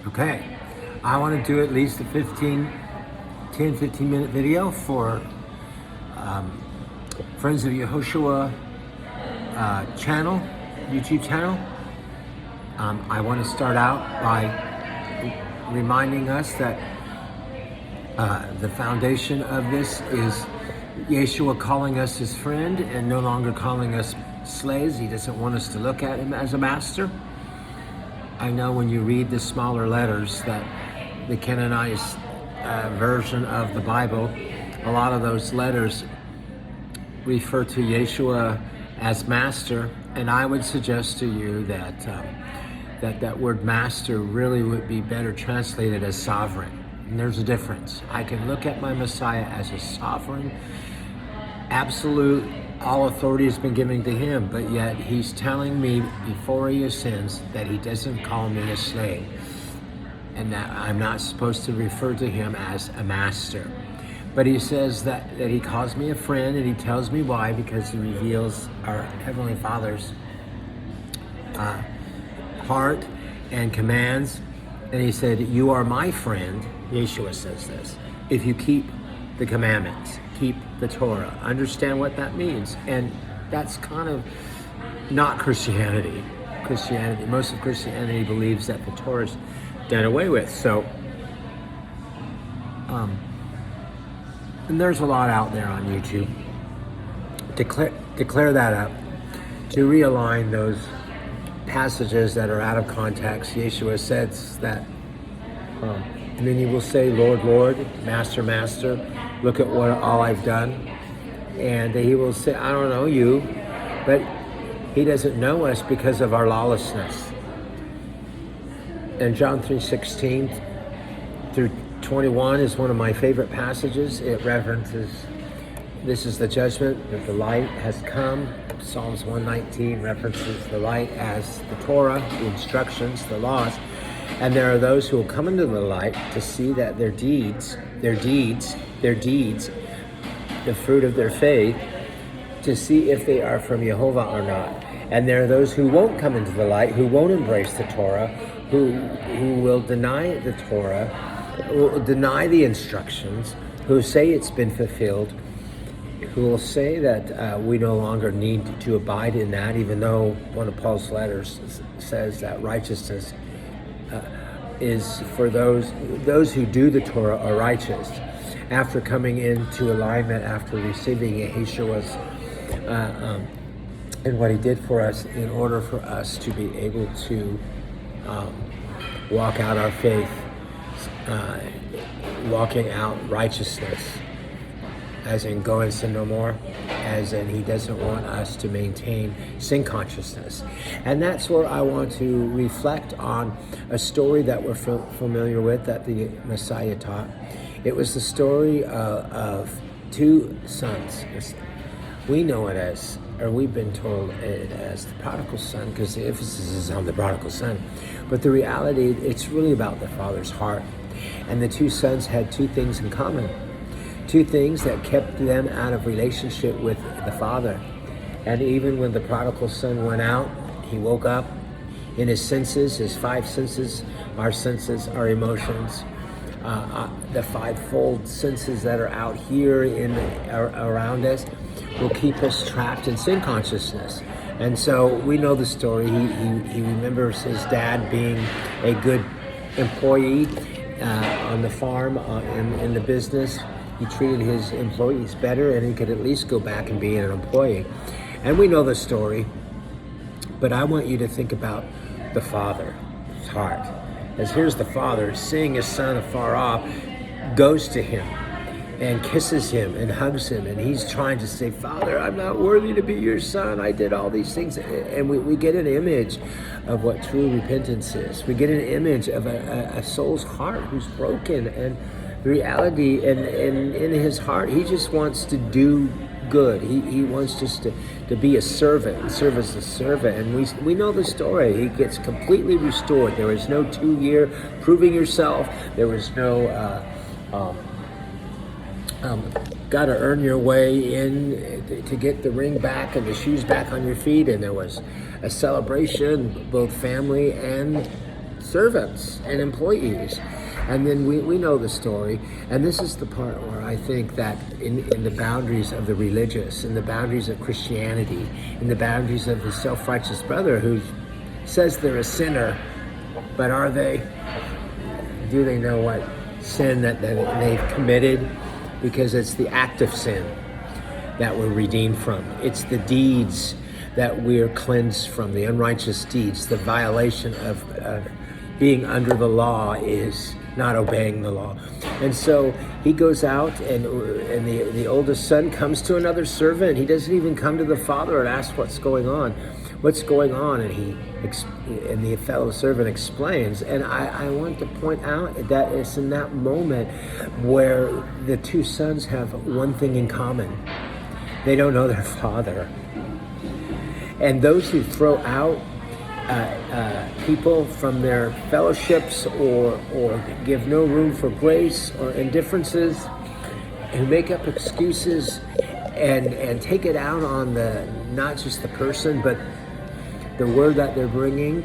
Okay, I want to do at least a 15 minute video for Friends of Yehoshua channel, YouTube channel. I want to start out by reminding us that the foundation of this is Yeshua calling us his friend and no longer calling us slaves. He doesn't want us to look at him as a master. I know when you read the smaller letters that the canonized version of the Bible, a lot of those letters refer to Yeshua as master, and I would suggest to you that that word master really would be better translated as sovereign. And there's a difference. I can look at my Messiah as a sovereign, absolute, all authority has been given to him, but yet he's telling me before he ascends that he doesn't call me a slave and that I'm not supposed to refer to him as a master. But he says that he calls me a friend, and he tells me why, because he reveals our Heavenly Father's heart and commands. And he said, "You are my friend," Yeshua says this, "if you keep the commandments, keep the Torah." Understand what that means. And that's kind of not Christianity. Most of Christianity believes that the Torah is done away with. So, and there's a lot out there on YouTube. Declare that up, to realign those passages that are out of context. Yeshua says that, and then you will say, "Lord, Lord, Master, Master, look at what all I've done." And he will say, "I don't know you," but he doesn't know us because of our lawlessness. And John 3:16 through 21 is one of my favorite passages. It references, this is the judgment, that the light has come. Psalms 119 references the light as the Torah, the instructions, the laws. And there are those who will come into the light to see that their deeds, the fruit of their faith, to see if they are from Jehovah or not. And there are those who won't come into the light, who won't embrace the Torah, who will deny the Torah, who deny the instructions, who say it's been fulfilled, who will say that we no longer need to abide in that, even though one of Paul's letters says that righteousness is for those who do the Torah are righteous. After coming into alignment, after receiving Yeshua's and what he did for us, in order for us to be able to walk out our faith, walking out righteousness, as in go and sin no more, as in he doesn't want us to maintain sin consciousness. And that's where I want to reflect on a story that we're familiar with, that the Messiah taught. It was the story of two sons. We know it as, or we've been told it as, the prodigal son, because the emphasis is on the prodigal son. But the reality, it's really about the father's heart. And the two sons had two things in common. Two things that kept them out of relationship with the father. And even when the prodigal son went out, he woke up in his senses, his five senses, our emotions, the fivefold senses that are out here around us, will keep us trapped in sin consciousness. And so we know the story. He remembers his dad being a good employee on the farm, in the business. He treated his employees better, and he could at least go back and be an employee. And we know the story, but I want you to think about the father's heart. As here's the father seeing his son afar off, goes to him and kisses him and hugs him, and he's trying to say, "Father, I'm not worthy to be your son. I did all these things." And we get an image of what true repentance is. We get an image of a soul's heart who's broken, and the reality, and in his heart, he just wants to do good. He wants just to be a servant and serve as a servant. And we know the story. He gets completely restored. There was no 2-year proving yourself. There was no got to earn your way in to get the ring back and the shoes back on your feet. And there was a celebration, both family and servants and employees. And then we know the story. And this is the part where I think that in the boundaries of the religious, in the boundaries of Christianity, in the boundaries of the self-righteous brother who says they're a sinner, but are they? Do they know what sin that they've committed? Because it's the act of sin that we're redeemed from. It's the deeds that we're cleansed from, the unrighteous deeds. The violation of being under the law is not obeying the law. And so he goes out, and the oldest son comes to another servant. He doesn't even come to the father and ask what's going on. And the fellow servant explains. And I want to point out that it's in that moment where the two sons have one thing in common. They don't know their father. And those who throw out people from their fellowships or give no room for grace or indifferences, who make up excuses and take it out on not just the person, but the word that they're bringing,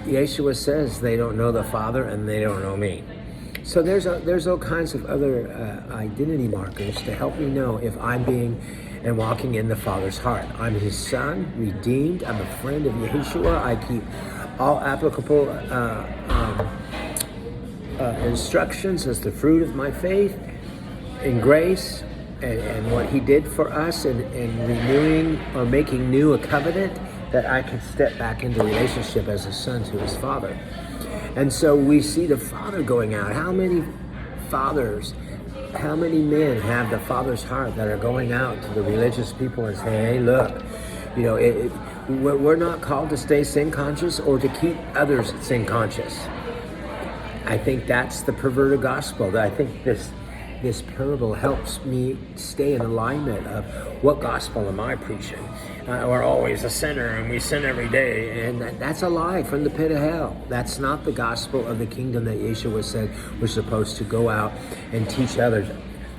Yeshua says they don't know the Father and they don't know me. So there's all kinds of other identity markers to help me know if I'm being and walking in the Father's heart. I'm his son, redeemed. I'm a friend of Yeshua. I keep all applicable instructions as the fruit of my faith in grace and what he did for us and renewing or making new a covenant that I can step back into relationship as a son to his father. And so we see the father going out. How many men have the Father's heart that are going out to the religious people and saying, hey, look, we're not called to stay sin conscious or to keep others sin conscious. I think that's the perverted gospel. I think this parable helps me stay in alignment of what gospel am I preaching? We're always a sinner and we sin every day. And that's a lie from the pit of hell. That's not the gospel of the kingdom that Yeshua said we're supposed to go out and teach others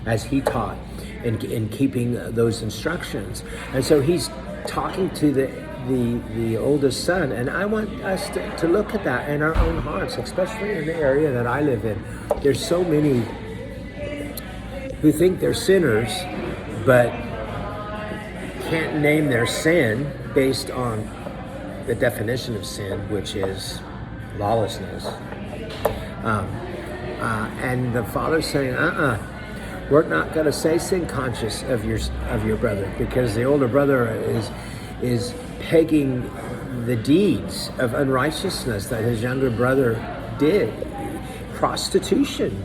as he taught in keeping those instructions. And so he's talking to the oldest son. And I want us to look at that in our own hearts, especially in the area that I live in. There's so many who think they're sinners, but can't name their sin based on the definition of sin, which is lawlessness. And the father's saying, we're not going to say sin conscious of your brother, because the older brother is pegging the deeds of unrighteousness that his younger brother did. Prostitution.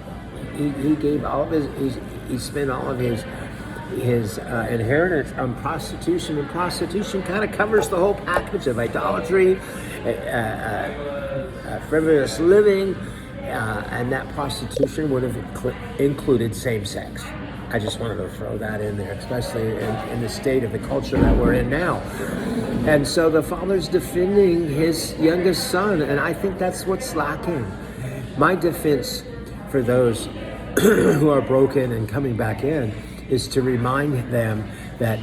He gave all of he spent all of his inheritance on prostitution, and prostitution kind of covers the whole package of idolatry, frivolous living, and that prostitution would have included same-sex. I just wanted to throw that in there, especially in the state of the culture that we're in now. And so the father's defending his youngest son, and I think that's what's lacking. My defense for those who are broken and coming back in is to remind them that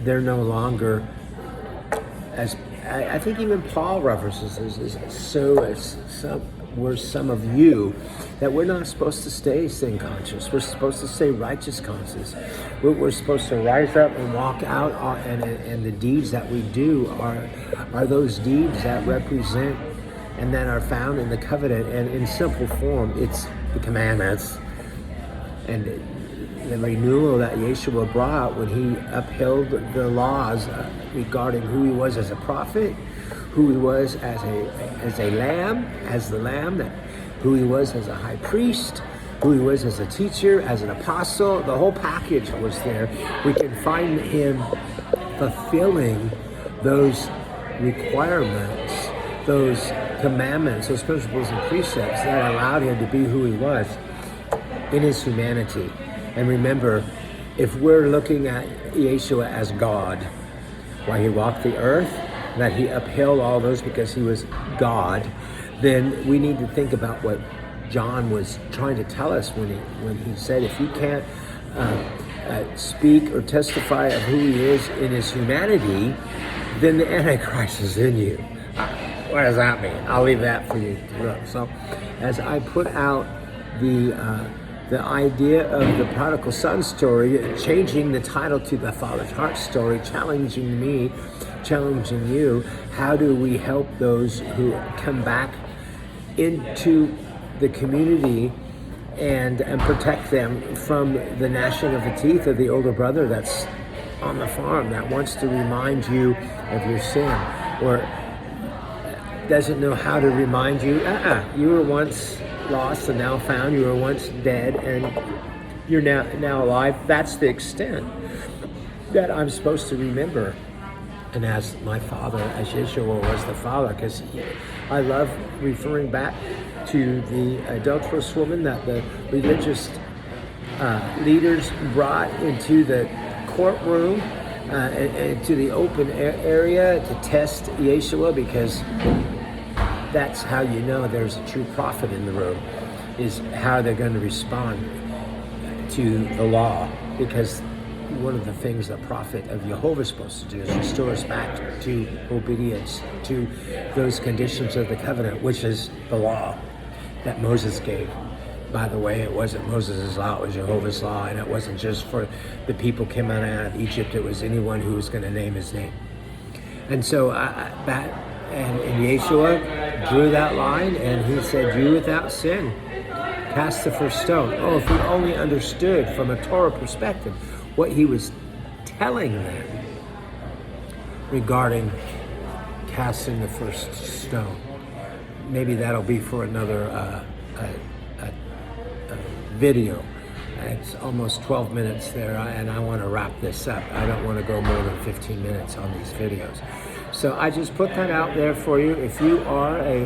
they're no longer, as I think even Paul references we're some of you, that we're not supposed to stay sin conscious. We're supposed to stay righteous conscious. We're supposed to rise up and walk out, and the deeds that we do are those deeds that represent and that are found in the covenant. And in simple form, it's the commandments and the renewal that Yeshua brought when he upheld the laws regarding who he was as a prophet, who he was as the lamb, who he was as a high priest, who he was as a teacher, as an apostle. The whole package was there. We can find him fulfilling those requirements, those commandments, those principles and precepts that allowed him to be who he was in his humanity. And remember, if we're looking at Yeshua as God, while he walked the earth, that he upheld all those because he was God, then we need to think about what John was trying to tell us when he said, if you can't speak or testify of who he is in his humanity, then the Antichrist is in you. What does that mean? I'll leave that for you to look. So, as I put out the idea of the prodigal son story, changing the title to the Father's Heart story, challenging me, challenging you, how do we help those who come back into the community and protect them from the gnashing of the teeth of the older brother that's on the farm, that wants to remind you of your sin, or doesn't know how to remind you, you were once lost and now found, you were once dead and you're now alive. That's the extent that I'm supposed to remember. And as my father, as Yeshua was the father, because I love referring back to the adulterous woman that the religious leaders brought into the courtroom, into the open area to test Yeshua, because that's how you know there's a true prophet in the room, is how they're going to respond to the law. Because one of the things the prophet of Jehovah is supposed to do is restore us back to obedience to those conditions of the covenant, which is the law that Moses gave. By the way, it wasn't Moses' law, it was Jehovah's law, and it wasn't just for the people coming out of Egypt, it was anyone who was going to name his name. And so and Yeshua drew that line, and he said, "You without sin, cast the first stone." Oh, if we only understood from a Torah perspective what he was telling them regarding casting the first stone. Maybe that'll be for another video. It's almost 12 minutes there, and I want to wrap this up. I don't want to go more than 15 minutes on these videos. So I just put that out there for you. If you are a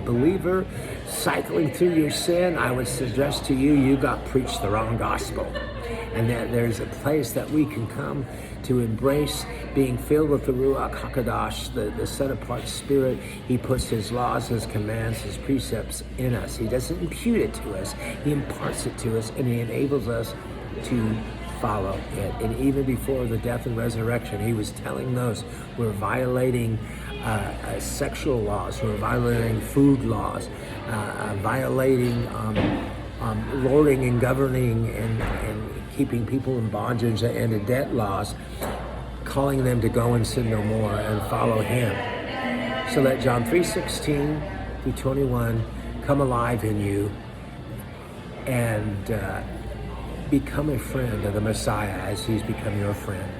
believer cycling through your sin, I would suggest to you, you got preached the wrong gospel. And that there's a place that we can come to embrace being filled with the Ruach HaKadosh, the set-apart Spirit. He puts His laws, His commands, His precepts in us. He doesn't impute it to us. He imparts it to us, and He enables us to follow it. And even before the death and resurrection, He was telling those who are violating sexual laws, who are violating food laws, violating lording and governing and keeping people in bondage and in debt laws, calling them to go and sin no more and follow Him. So let John 3:16 through 21 come alive in you and become a friend of the Messiah as He's become your friend,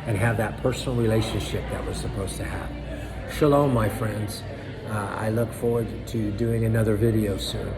and have that personal relationship that we're supposed to have. Shalom, my friends. I look forward to doing another video soon.